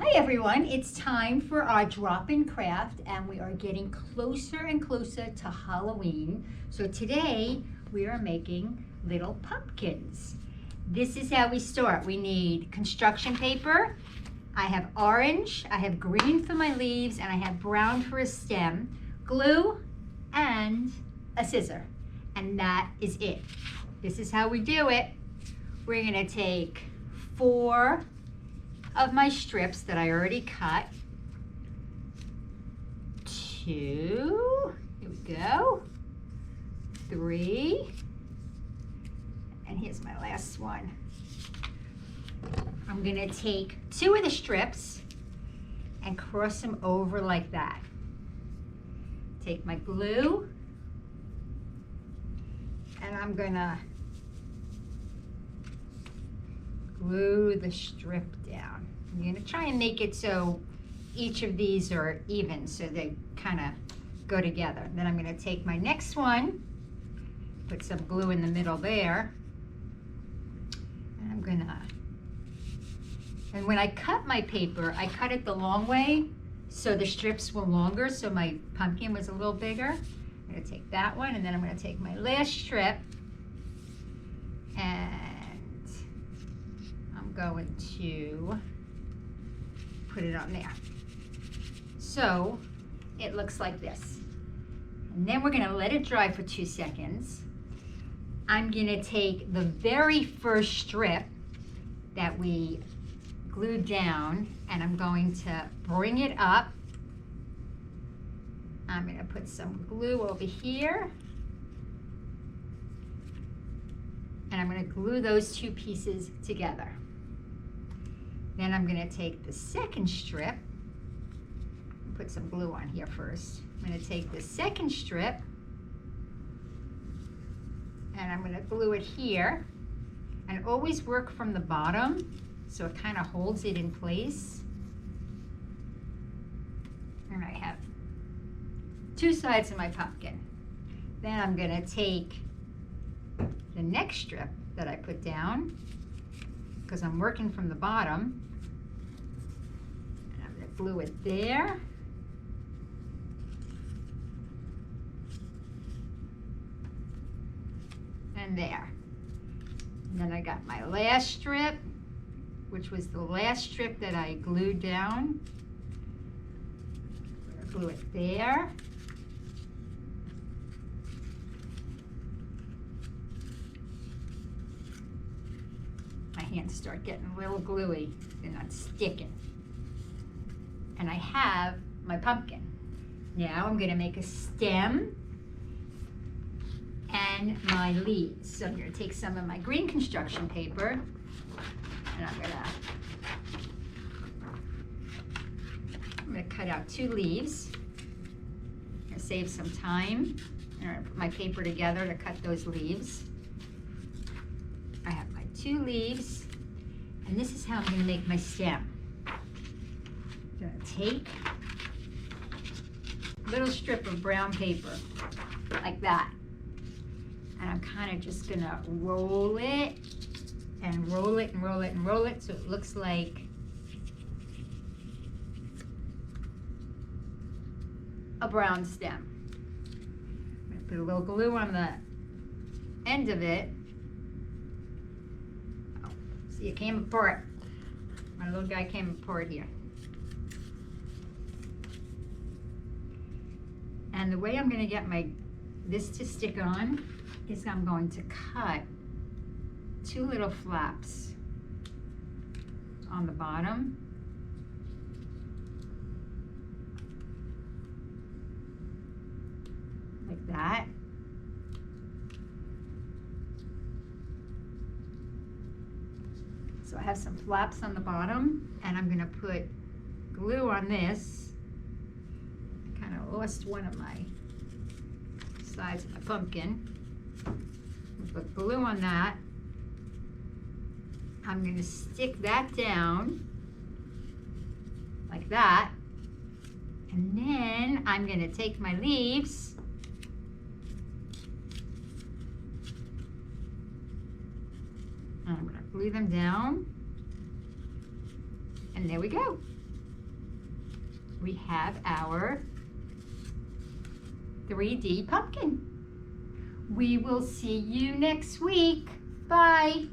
Hi everyone, it's time for our drop-in craft and we are getting closer and closer to Halloween. So today we are making little pumpkins. This is how we start. We need construction paper. I have orange, I have green for my leaves, and I have brown for a stem, glue, and a scissor. And that is it. This is how we do it. We're gonna take 4 of my strips that I already cut. 2, here we go, 3, and here's my last one. I'm gonna take 2 of the strips and cross them over like that. Take my glue, and I'm gonna glue the strip down. I'm gonna try and make it so each of these are even, so they kind of go together. Then I'm gonna take my next one, put some glue in the middle there, and I'm gonna, and when I cut my paper, I cut it the long way, so the strips were longer, so my pumpkin was a little bigger. I'm gonna take that one, and then I'm gonna take my last strip, and I'm going to put it on there. So it looks like this. And then we're gonna let it dry for 2 seconds. I'm gonna take the very first strip that we glued down, and I'm going to bring it up. I'm gonna put some glue over here. And I'm gonna glue those 2 pieces together. Then I'm gonna take the second strip, put some glue on here first. I'm gonna take the second strip, and I'm gonna glue it here. And always work from the bottom, so it kind of holds it in place. And I have 2 sides of my pumpkin. Then I'm gonna take the next strip that I put down, because I'm working from the bottom, and I'm going to glue it there. And there. And then I got my last strip, which was the last strip that I glued down. I'm going to glue it there. My hands start getting a little gluey, they're not sticking. And I have my pumpkin. Now I'm gonna make a stem and my leaves. So I'm gonna take some of my green construction paper, and I'm gonna cut out 2 leaves. I'm gonna save some time. I'm gonna put my paper together to cut those leaves. I have my 2 leaves, and this is how I'm going to make my stem. I'm going to take a little strip of brown paper, like that, and I'm kind of just going to roll it, and roll it, and roll it, and roll it, so it looks like a brown stem. I'm going to put a little glue on the end of it. See, it came apart. My little guy came apart here. And the way I'm going to get this to stick on is I'm going to cut 2 little flaps on the bottom. Like that. So I have some flaps on the bottom, and I'm gonna put glue on this. I kind of lost one of my sides of my pumpkin. Put glue on that. I'm gonna stick that down like that. And then I'm gonna take my leaves and I'm gonna glue them down. And there we go. we have our 3D pumpkin. We will see you next week. Bye.